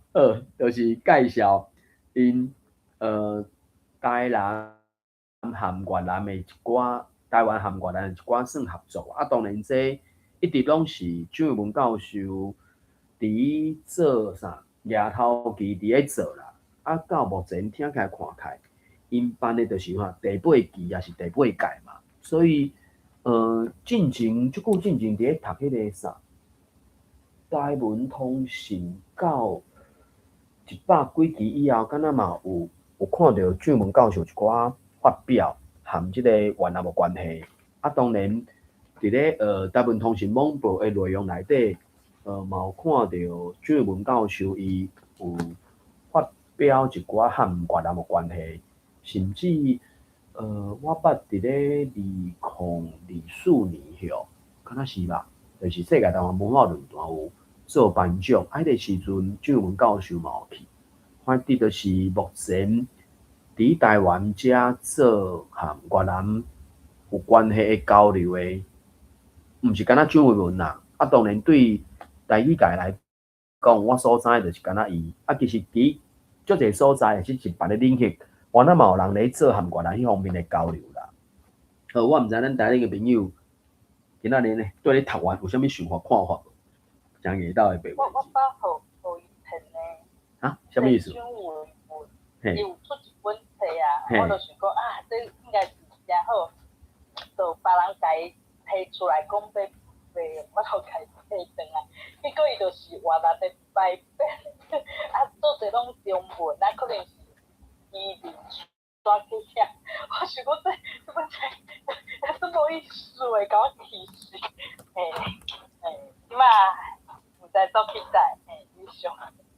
A: 就是介绍因台南和越南的一寡台湾和越南的一寡算合作啊，当然这一直拢是蒋玉文教授伫做啥牙头期伫咧做啦。啊，到目前听起来看开，因办的就是第8期也是第8届嘛，所以进前即久进前伫咧读迄个啥台文通信到100几期以后，敢若嘛有看到蒋文教授一寡发表，和即个越南有关系。啊，当然伫咧台文通信网报的内容内底，嘛有看到蒋文教授伊有发表一寡和越南有关系，甚至我捌伫咧2024年吼，敢若是吧，就是世界台湾文化论坛有做颁奖，迄个时阵蒋文教授嘛有去，反正就是目前伫台湾遮做和越南有关系的交流的，毋是敢若蒋文啦，啊，当然对台语界来讲，我所知就是敢若伊，啊，其实伫足侪所在是别的领域，原来嘛有人咧做和越南迄方面的交流啦。我毋知咱台湾的朋友今仔日呢对咧读完有啥物想法看法？讲下到的白话。
C: 我把互伊骗呢。
A: 啊？啥物意思？
C: 伊有出一本册啊，我就想讲啊，这应该是真好，就别人家己提出来讲要我就家己提转来。结果伊就是越南的版本，啊，做者拢中文，啊，可能是伊面刷去遐。我想讲这本册真无意思诶，甲我气死。即嘛毋知做期待，以上。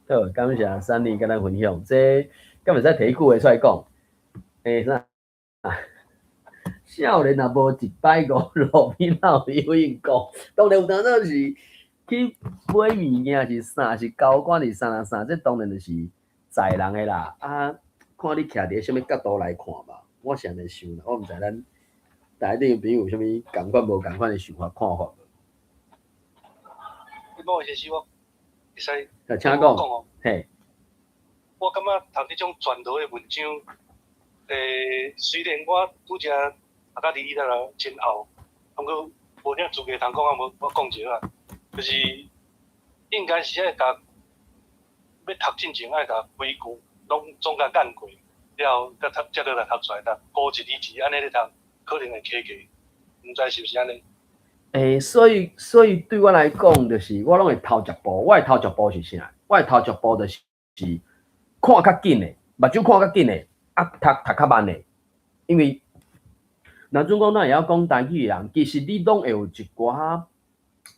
A: 好，感谢Sunny跟咱分享，这敢会使提句话出来讲？啥？少年若无一摆五路，边哪有应讲？当然有当做是去买物件是啥，是交关是啥，这当然就是在人的啦。啊，看你徛伫什么角度来看吧。我是安尼想啦，我毋知咱台顶朋友有啥物共款无共款的想法看法。
D: 你某些时我会使
A: 请讲
D: 哦。
A: 嘿，
D: 我感觉读迄种传道的文章，虽然我拄则读到你啦真后，不过无啥资格通讲啊，无我讲一下啊，就是应该是爱甲要读进前爱甲规句拢总甲干过，了才读才落来读出来，读高一字字安尼咧读，可能会客气，毋知是毋是安尼？
A: 所以对我来讲，就是我拢会头一步，我的头一步是啥？我的头一步就是看较紧的，目睭看较紧的，读较慢的，因为若准讲咱会晓讲台语的人，其实你拢会有一寡，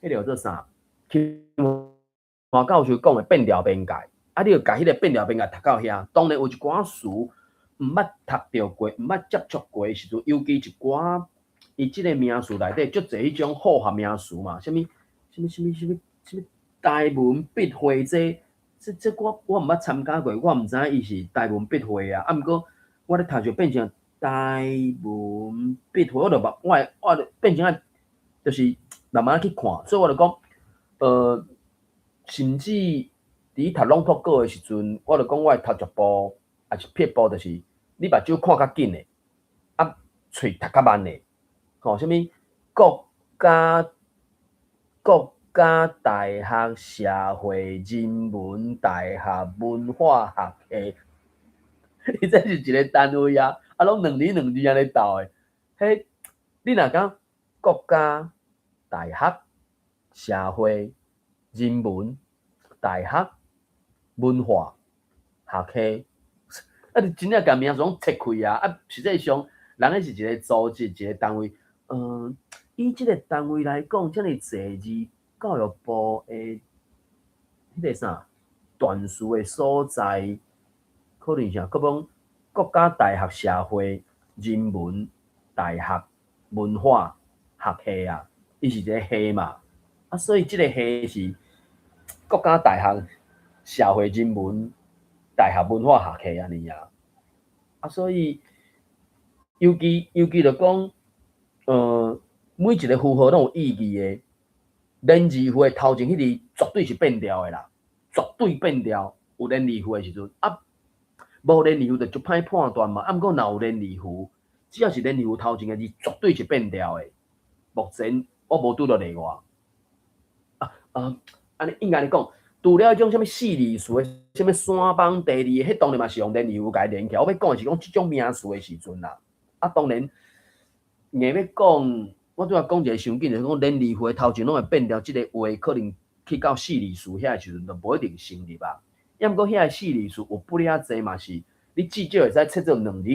A: 迄个叫做啥？教授讲的变调变解，你要甲迄个变调变解读到遐。当然有一寡词毋捌读着过，毋捌接触过的时阵，尤其一寡伊即个名词内底足侪迄种复合名词嘛，什么台文笔会这我毋捌参加过，我毋知影伊是台文笔会啊。毋过我咧读就变成台文笔会，我就变成就是慢慢去看，所以我就讲，甚至伫读朗读稿的时阵，我就讲我头一步也是撇步，就是你目睭看较紧的，喙读较慢的，什么国家大学社会人文大学文化学系，你这是一个单位啊，拢两字安尼斗的，迄你若讲国家大学社会人文大学文化学系，你真正甲名词拢拆开啊！实际上，人迄是一个组织，一个单位。以即个单位来讲，遮尔侪字，教育部的迄个啥段数的所在，可能啥？佮讲国家大学社会人文大学文化学系啊，伊是一个系嘛。所以即个系是国家大学社会人文大学文化学系安尼啊。所以尤其就讲，每一个符号拢有意义的。连字符的头前迄字绝对是变调的啦，绝对变调。有连字符的时阵，无连字符就足歹判断嘛。毋过若有连字符，只要是连字符头前的字，绝对是变调的。目前我无拄到例外。安尼应该来讲，除了迄种什么四字词的，什么山邦地理，迄当然嘛是用连字符甲伊连起来。我要讲的是讲即种名词的时阵啦。当然，硬要讲，我拄仔讲一个伤紧，就是讲连字符的头前拢会变调，即个话可能去到四字词遐时阵，就无一定成立啊。抑毋过遐四字词有不了济嘛是，你至少会使切做两字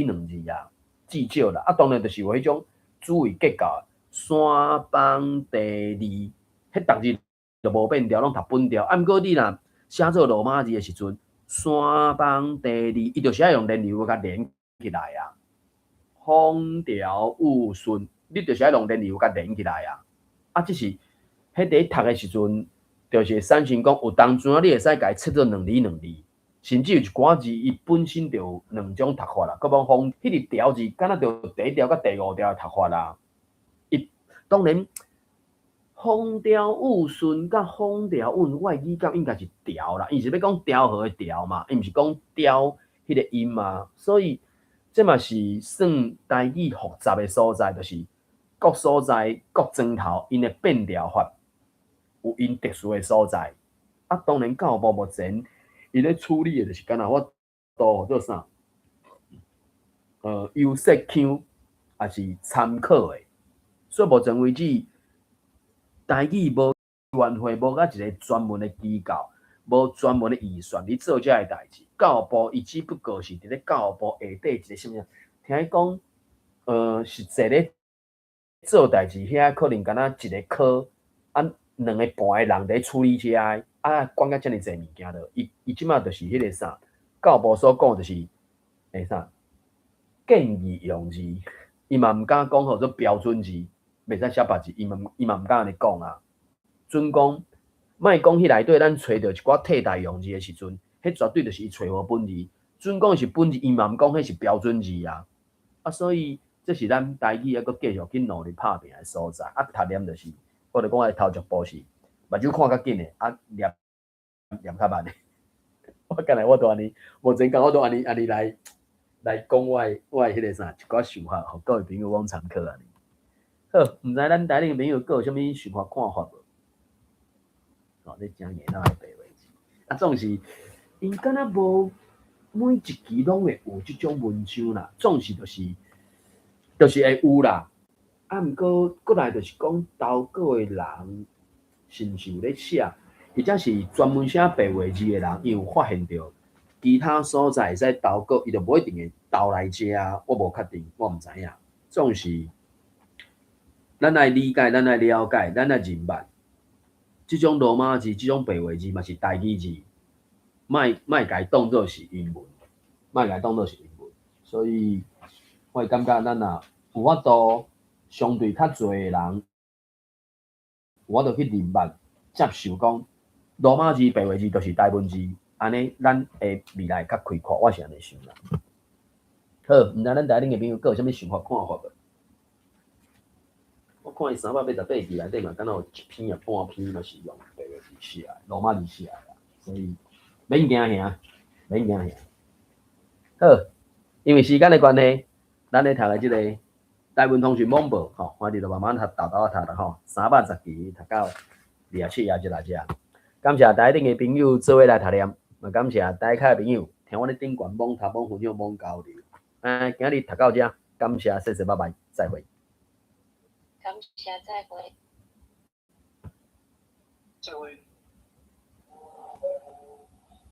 A: 啊，至少啦。当然就是有迄种主谓结构，山邦地理，迄逐字就无变调，拢读本调。毋过你若写做罗马字的时阵，山邦地理，伊就是爱用连字符甲连起来啊。风调雨顺，你就是爱用连字符甲连起来啊。即是迄伫读的时阵，就是产生讲有当阵你会使甲伊切做两字，甚至有一寡字伊本身就有两种读法啦。佮讲风迄个调字，敢若就第一调甲第五调的读法啦。当然，风调雨顺甲风调韵，我的语感应该是调啦，伊是要讲调和的调嘛，伊毋是讲调迄个音嘛，所以这嘛是算台语复杂的所在，就是各所在各庄头因的变调法有因特殊的所在。当然教育部目前伊咧处理的就是敢若我都做啥，优设腔也是参考的，所以目前为止。台语无委员会，无甲一个专门的机构，无专门的预算去做遮个代志。教育部伊只不过是伫咧教育部下底一个什么？听伊讲，实际咧做代志，遐可能敢若一个科两个半个人伫处理遮个，管甲遮尔济物件的。伊即马就是迄个啥？教育部所讲就是啥？建议用字，伊嘛毋敢讲号做标准字。袂使写别字，伊嘛毋敢安尼讲啊。准讲，莫讲迄内底咱找到一寡替代用字的时阵，迄绝对就是伊找无本字。准讲是本字，伊嘛毋讲迄是标准字啊。所以这是咱台语还阁继续去努力拍拼的所在。读念就是，我著讲的头一步是目睭看较紧的，啊念较慢的。我干来我都安尼，无前讲我都安尼来讲我迄个啥一寡想法，互各位朋友讲参考安尼。好，毋知咱台顶的朋友各有啥物想法看法无？哦，你真硬那白话字，啊，总是因敢若无每一期拢会有即种文章啦，总是就是会有啦。啊，毋过来就是讲投稿的人是毋是有咧写，或者是专门写白话字的人，伊有发现到其他所在会使投稿，伊就无一定会投来遮啊。我无确定，我毋知影。总是咱爱理解，咱爱了解，咱爱认捌。即种罗马字，即种白话字嘛是台语字，莫甲伊当作是英文，莫甲伊当作是英文。所以我会感觉咱若有法度，相对较侪的人，有法度去认捌、接受讲罗马字、白话字就是台文字，安尼咱会未来较开阔。我是安尼想啦。好，毋知咱台顶的朋友各有啥物想法看法无？我看伊388字内底嘛，敢若有一篇啊半篇嘛是用白话字写的，罗马字写的，所以免惊吓，免惊吓。好，因为时间的关系，咱咧读的即个台湾通讯网报，吼，我哋就慢慢读豆豆读啦，吼，310期读到27页就来遮。感谢台顶的朋友做伙来读念，嘛感谢台下的朋友听我咧顶悬网读网分享网交流。今日读到遮，感谢，谢谢，拜拜，再会。
B: 感谢，再会。
D: 再会。